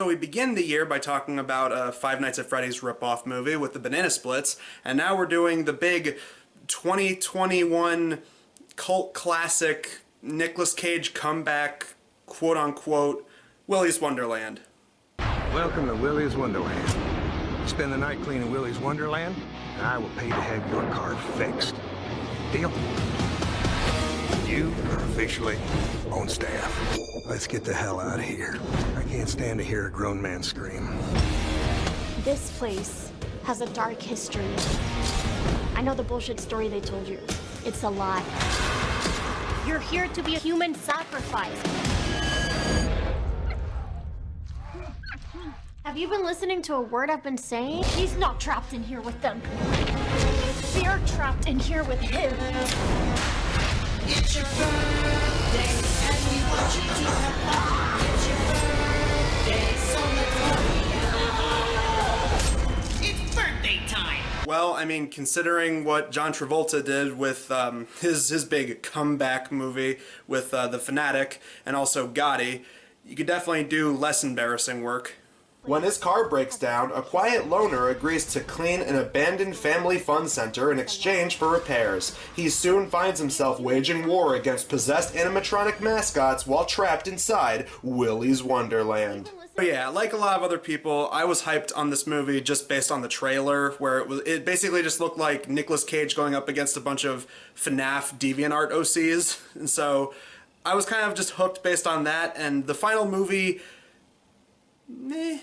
So we begin the year by talking about a Five Nights at Freddy's ripoff movie with the banana splits, and now we're doing the big 2021 cult classic Nicolas Cage comeback, quote-unquote, Willy's Wonderland. Welcome to Willy's Wonderland. Spend the night cleaning Willy's Wonderland, and I will pay to have your car fixed. Deal? You are officially on staff. Let's get the hell out of here. I can't stand to hear a grown man scream. This place has a dark history. I know the bullshit story they told you. It's a lie. You're here to be a human sacrifice. Have you been listening to a word I've been saying? He's not trapped in here with them. They're trapped in here with him. It's your birthday, and we want you to have fun. It's your birthday, so let's party. It's birthday time. Well, I mean, considering what John Travolta did with his big comeback movie with The Fanatic and also Gotti, you could definitely do less embarrassing work. When his car breaks down, a quiet loner agrees to clean an abandoned family fun center in exchange for repairs. He soon finds himself waging war against possessed animatronic mascots while trapped inside Willy's Wonderland. But yeah, like a lot of other people, I was hyped on this movie just based on the trailer, where it basically just looked like Nicolas Cage going up against a bunch of FNAF DeviantArt OCs, and so I was kind of just hooked based on that, and the final movie, meh.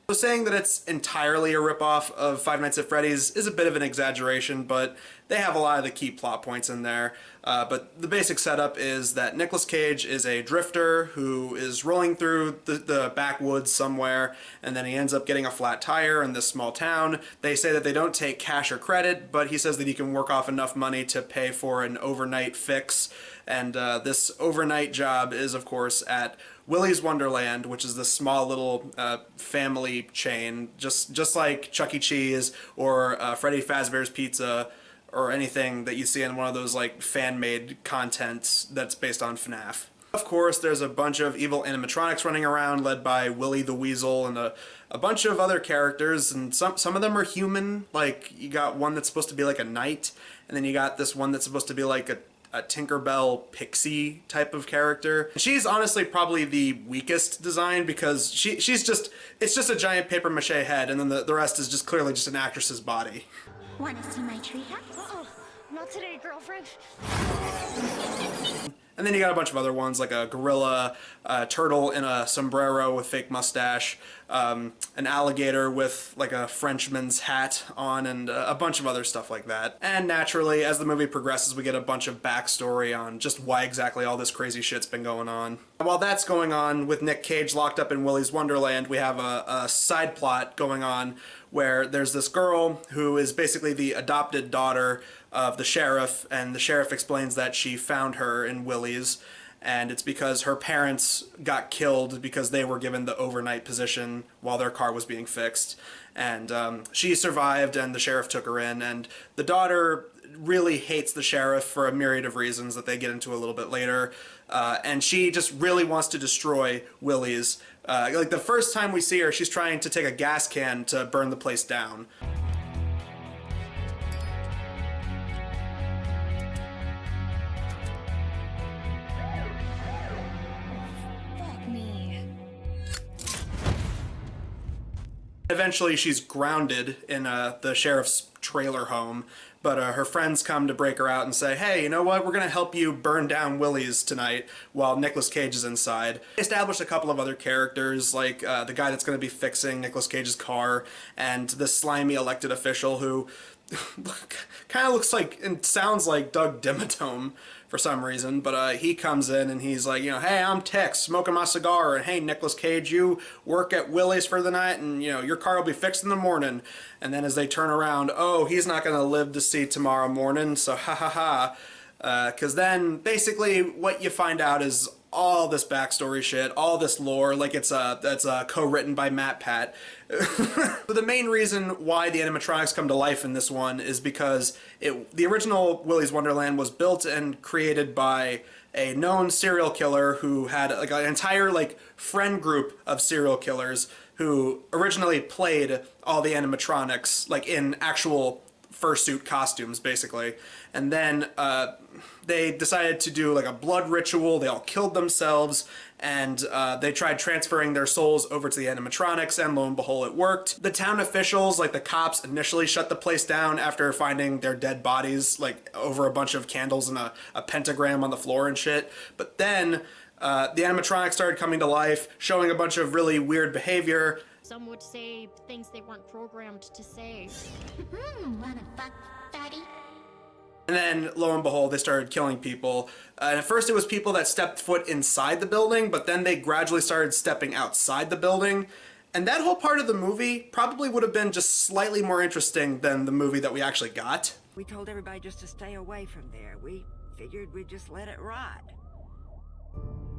So saying that it's entirely a ripoff of Five Nights at Freddy's is a bit of an exaggeration, but they have a lot of the key plot points in there. But the basic setup is that Nicolas Cage is a drifter who is rolling through the backwoods somewhere, and then he ends up getting a flat tire in this small town. They say that they don't take cash or credit, but he says that he can work off enough money to pay for an overnight fix. And this overnight job is, of course, at Willy's Wonderland, which is this small little family chain, just like Chuck E. Cheese or Freddy Fazbear's Pizza or anything that you see in one of those like fan-made content that's based on FNAF. Of course, there's a bunch of evil animatronics running around, led by Willy the Weasel and a bunch of other characters, and some of them are human. Like, you got one that's supposed to be like a knight, and then you got this one that's supposed to be like a Tinkerbell pixie type of character. She's honestly probably the weakest design because it's just a giant paper mache head, and then the rest is just clearly just an actress's body. Wanna see my treehouse? Not today, girlfriend. And then you got a bunch of other ones, like a gorilla, a turtle in a sombrero with fake mustache, an alligator with like a Frenchman's hat on, and a bunch of other stuff like that. And naturally, as the movie progresses, we get a bunch of backstory on just why exactly all this crazy shit's been going on. While that's going on, with Nick Cage locked up in Willy's Wonderland, we have a side plot going on where there's this girl who is basically the adopted daughter of the sheriff, and the sheriff explains that she found her in Willy's, and it's because her parents got killed because they were given the overnight position while their car was being fixed. And she survived, and the sheriff took her in, and the daughter really hates the sheriff for a myriad of reasons that they get into a little bit later. And she just really wants to destroy Willy's. Like the first time we see her, she's trying to take a gas can to burn the place down. Eventually, she's grounded in the sheriff's trailer home, but her friends come to break her out and say, hey, you know what, we're going to help you burn down Willy's tonight while Nicolas Cage is inside. They established a couple of other characters, like the guy that's going to be fixing Nicolas Cage's car, and the slimy elected official who kind of looks like and sounds like Doug Dimmadome for some reason, but he comes in and he's like, you know, hey, I'm Tex, smoking my cigar, and hey, Nicolas Cage, you work at Willy's for the night, and you know, your car will be fixed in the morning. And then as they turn around, oh, he's not going to live to see tomorrow morning, so ha ha ha. Because then basically what you find out is all this backstory shit, all this lore, like that's co-written by Matt Pat. But the main reason why the animatronics come to life in this one is because the original Willy's Wonderland was built and created by a known serial killer who had like an entire like friend group of serial killers who originally played all the animatronics like in actual fursuit costumes, basically. And then they decided to do like a blood ritual. They all killed themselves, and they tried transferring their souls over to the animatronics, and lo and behold, it worked. The town officials, like the cops, initially shut the place down after finding their dead bodies like over a bunch of candles and a pentagram on the floor and shit. But then the animatronics started coming to life, showing a bunch of really weird behavior. Some would say things they weren't programmed to say. Wanna fuck, fatty? And then, lo and behold, they started killing people. And at first it was people that stepped foot inside the building, but then they gradually started stepping outside the building. And that whole part of the movie probably would have been just slightly more interesting than the movie that we actually got. We told everybody just to stay away from there. We figured we'd just let it rot.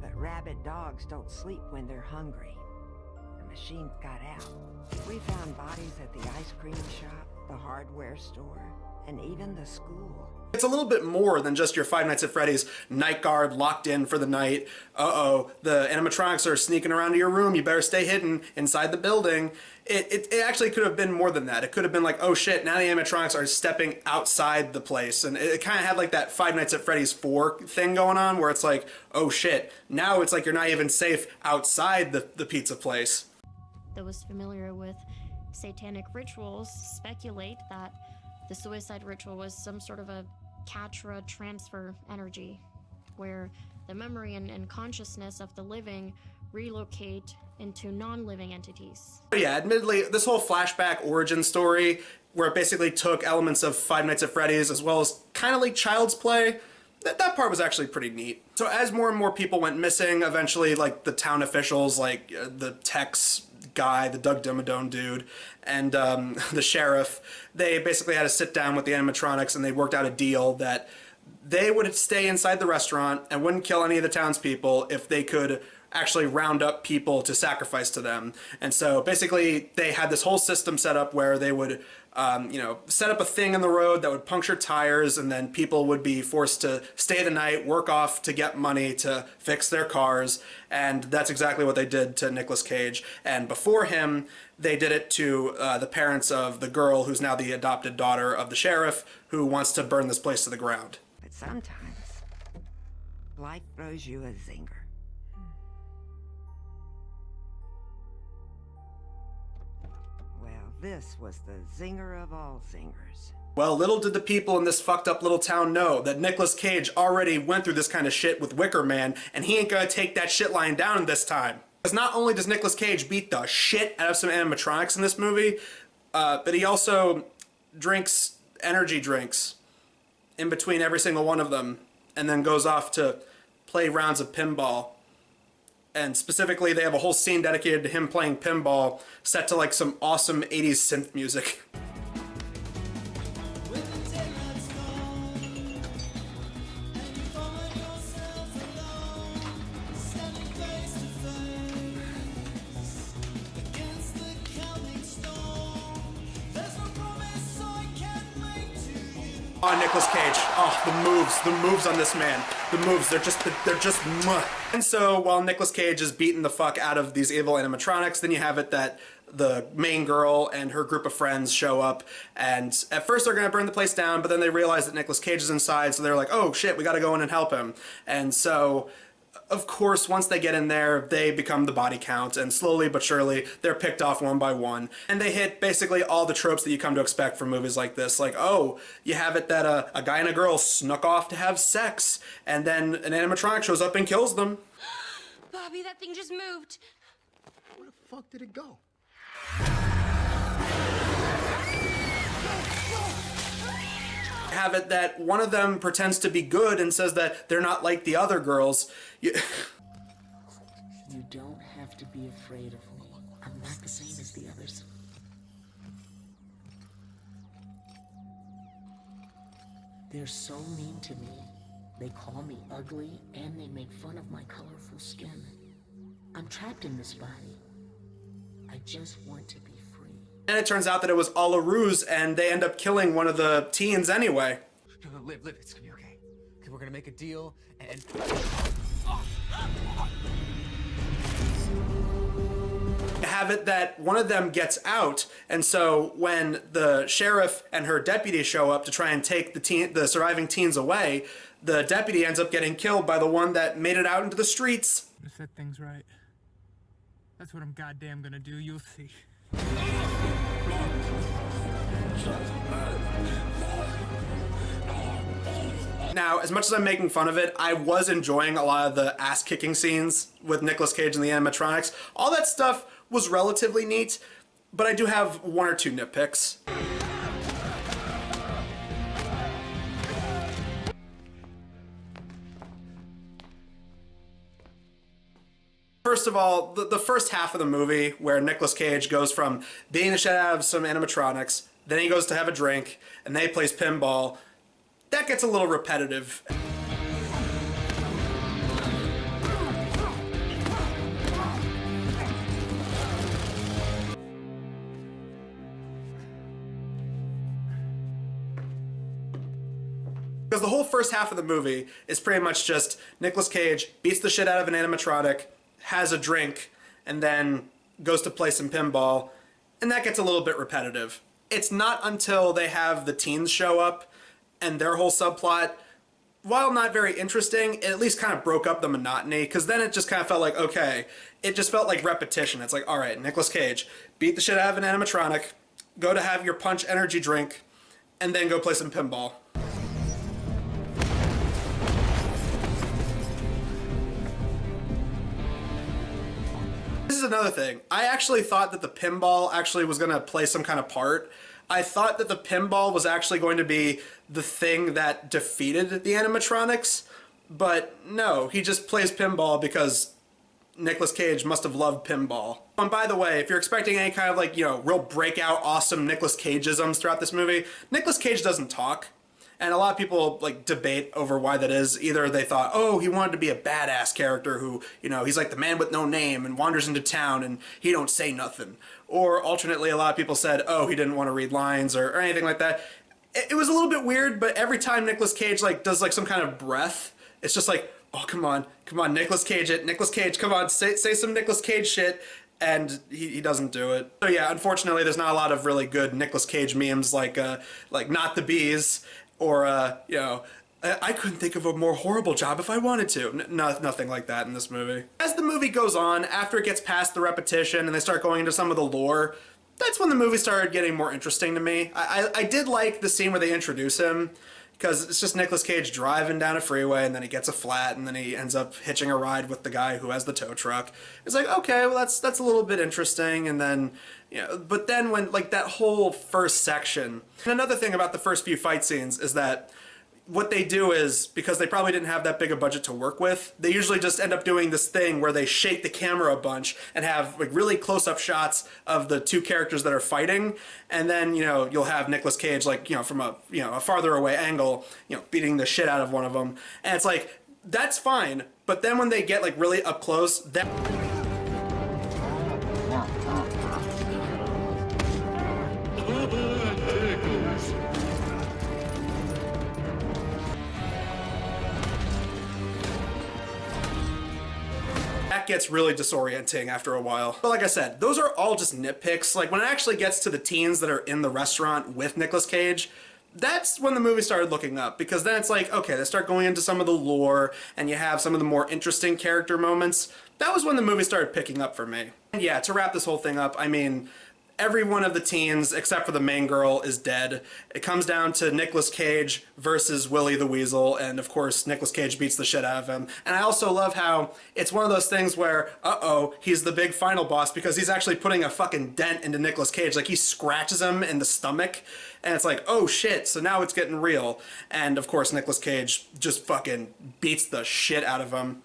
But rabid dogs don't sleep when they're hungry. The machines got out. We found bodies at the ice cream shop, the hardware store, and even the school. It's a little bit more than just your Five Nights at Freddy's night guard locked in for the night. Uh-oh, the animatronics are sneaking around to your room. You better stay hidden inside the building. It actually could have been more than that. It could have been like, oh shit, now the animatronics are stepping outside the place. And it kind of had like that Five Nights at Freddy's 4 thing going on where it's like, oh shit, now it's like you're not even safe outside the pizza place. Those familiar with satanic rituals speculate that the suicide ritual was some sort of a Katra transfer energy, where the memory and consciousness of the living relocate into non-living entities. Yeah, admittedly, this whole flashback origin story, where it basically took elements of Five Nights at Freddy's as well as kind of like Child's Play, that part was actually pretty neat. So as more and more people went missing, eventually like the town officials, like the Tex guy, the Doug Dimmadome dude, and the sheriff, they basically had to sit down with the animatronics and they worked out a deal that they would stay inside the restaurant and wouldn't kill any of the townspeople if they could actually round up people to sacrifice to them. And so basically they had this whole system set up where they would set up a thing in the road that would puncture tires, and then people would be forced to stay the night, work off to get money to fix their cars. And that's exactly what they did to Nicolas Cage. And before him, they did it to the parents of the girl who's now the adopted daughter of the sheriff, who wants to burn this place to the ground. But sometimes, life throws you a zinger. Well, this was the zinger of all zingers. Well, little did the people in this fucked up little town know that Nicolas Cage already went through this kind of shit with Wicker Man, and he ain't gonna take that shit lying down this time. Because not only does Nicolas Cage beat the shit out of some animatronics in this movie, but he also drinks energy drinks in between every single one of them, and then goes off to play rounds of pinball. And specifically, they have a whole scene dedicated to him playing pinball, set to like some awesome 80s synth music. Oh, Nicolas Cage. Oh, the moves on this man. The moves, they're just mwah. And so while Nicolas Cage is beating the fuck out of these evil animatronics, then you have it that the main girl and her group of friends show up, and at first they're gonna burn the place down, but then they realize that Nicolas Cage is inside, so they're like, oh shit, we gotta go in and help him. And so, of course, once they get in there, they become the body count, and slowly but surely, they're picked off one by one. And they hit basically all the tropes that you come to expect from movies like this. Like, oh, you have it that a guy and a girl snuck off to have sex, and then an animatronic shows up and kills them. Bobby, that thing just moved. Where the fuck did it go? Have it that one of them pretends to be good and says that they're not like the other girls. You don't have to be afraid of me. I'm not the same as the others. They're so mean to me. They call me ugly, and they make fun of my colorful skin. I'm trapped in this body. I just want to be free. And it turns out that it was all a ruse, and they end up killing one of the teens anyway. Live, it's gonna be okay. Okay, we're gonna make a deal, and... Have it that one of them gets out, and so when the sheriff and her deputy show up to try and take the surviving teens away, the deputy ends up getting killed by the one that made it out into the streets. I'm gonna set things right. That's what I'm goddamn gonna do, you'll see. Now, as much as I'm making fun of it, I was enjoying a lot of the ass-kicking scenes with Nicolas Cage and the animatronics. All that stuff was relatively neat, but I do have one or two nitpicks. First of all, the first half of the movie where Nicolas Cage goes from beating the shit out of some animatronics, then he goes to have a drink, and then he plays pinball, that gets a little repetitive. Because the whole first half of the movie is pretty much just Nicolas Cage beats the shit out of an animatronic, has a drink, and then goes to play some pinball, and that gets a little bit repetitive. It's not until they have the teens show up and their whole subplot, while not very interesting, it at least kind of broke up the monotony, because then it just kind of felt like, okay, it just felt like repetition. It's like, all right, Nicolas Cage, beat the shit out of an animatronic, go to have your punch energy drink, and then go play some pinball. This is another thing. I actually thought that the pinball actually was going to play some kind of part. I thought that the pinball was actually going to be the thing that defeated the animatronics, but no, he just plays pinball because Nicolas Cage must have loved pinball. And by the way, if you're expecting any kind of like, you know, real breakout awesome Nicolas Cage-isms throughout this movie, Nicolas Cage doesn't talk. And a lot of people like debate over why that is. Either they thought, oh, he wanted to be a badass character who, you know, he's like the man with no name and wanders into town and he don't say nothing. Or alternately, a lot of people said, oh, he didn't want to read lines or anything like that. It was a little bit weird, but every time Nicolas Cage like does like some kind of breath, it's just like, oh, come on, Nicolas Cage it, Nicolas Cage, come on, say some Nicolas Cage shit. And he doesn't do it. So yeah, unfortunately, there's not a lot of really good Nicolas Cage memes like Not the Bees. Or, you know, I couldn't think of a more horrible job if I wanted to. Nothing like that in this movie. As the movie goes on, after it gets past the repetition and they start going into some of the lore, that's when the movie started getting more interesting to me. I did like the scene where they introduce him, because it's just Nicolas Cage driving down a freeway and then he gets a flat and then he ends up hitching a ride with the guy who has the tow truck. It's like, okay, well that's a little bit interesting. And then, you know, but then when like that whole first section, and another thing about the first few fight scenes is that what they do is, because they probably didn't have that big a budget to work with, they usually just end up doing this thing where they shake the camera a bunch and have like really close-up shots of the two characters that are fighting, and then, you know, you'll have Nicolas Cage like, you know, from a, you know, a farther away angle, you know, beating the shit out of one of them, and it's like, that's fine, but then when they get like really up close, that gets really disorienting after a while. But like I said, those are all just nitpicks. Like when it actually gets to the teens that are in the restaurant with Nicolas Cage, that's when the movie started looking up, because then it's like, okay, they start going into some of the lore and you have some of the more interesting character moments. That was when the movie started picking up for me. And yeah, to wrap this whole thing up, I mean, every one of the teens, except for the main girl, is dead. It comes down to Nicolas Cage versus Willy the Weasel, and of course, Nicolas Cage beats the shit out of him. And I also love how it's one of those things where, uh-oh, he's the big final boss, because he's actually putting a fucking dent into Nicolas Cage. Like, he scratches him in the stomach, and it's like, oh shit, so now it's getting real. And of course, Nicolas Cage just fucking beats the shit out of him.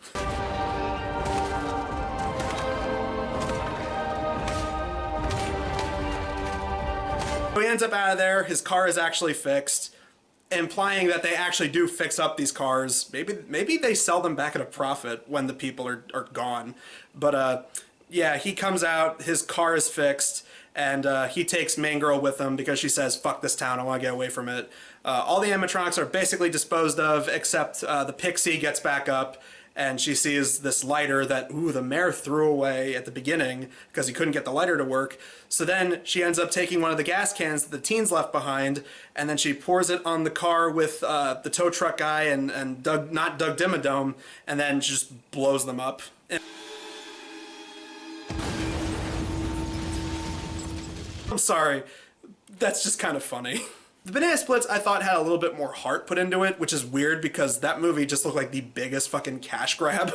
So he ends up out of there, his car is actually fixed, implying that they actually do fix up these cars. Maybe they sell them back at a profit when the people are gone. But yeah, he comes out, his car is fixed, and he takes main girl with him because she says, fuck this town, I want to get away from it. All the animatronics are basically disposed of, except the pixie gets back up, and she sees this lighter that, the mayor threw away at the beginning because he couldn't get the lighter to work. So then she ends up taking one of the gas cans that the teens left behind, and then she pours it on the car with the tow truck guy and Doug, not Doug Dimmadome, and then just blows them up. I'm sorry, that's just kind of funny. The Banana Splits, I thought, had a little bit more heart put into it, which is weird because that movie just looked like the biggest fucking cash grab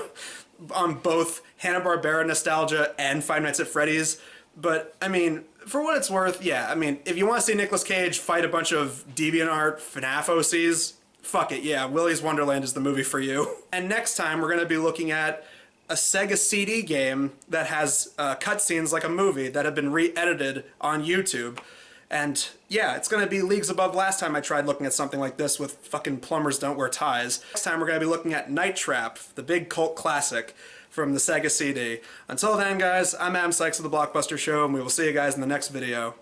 on both Hanna-Barbera nostalgia and Five Nights at Freddy's. But, I mean, for what it's worth, yeah, I mean, if you want to see Nicolas Cage fight a bunch of DeviantArt FNAF OCs, fuck it, yeah, Willy's Wonderland is the movie for you. And next time, we're going to be looking at a Sega CD game that has cutscenes like a movie that have been re-edited on YouTube. And yeah, it's going to be leagues above last time I tried looking at something like this with fucking plumbers don't wear ties. Next time we're going to be looking at Night Trap, the big cult classic from the Sega CD. Until then, guys, I'm Adam Sykes of the Blockbuster Show, and we will see you guys in the next video.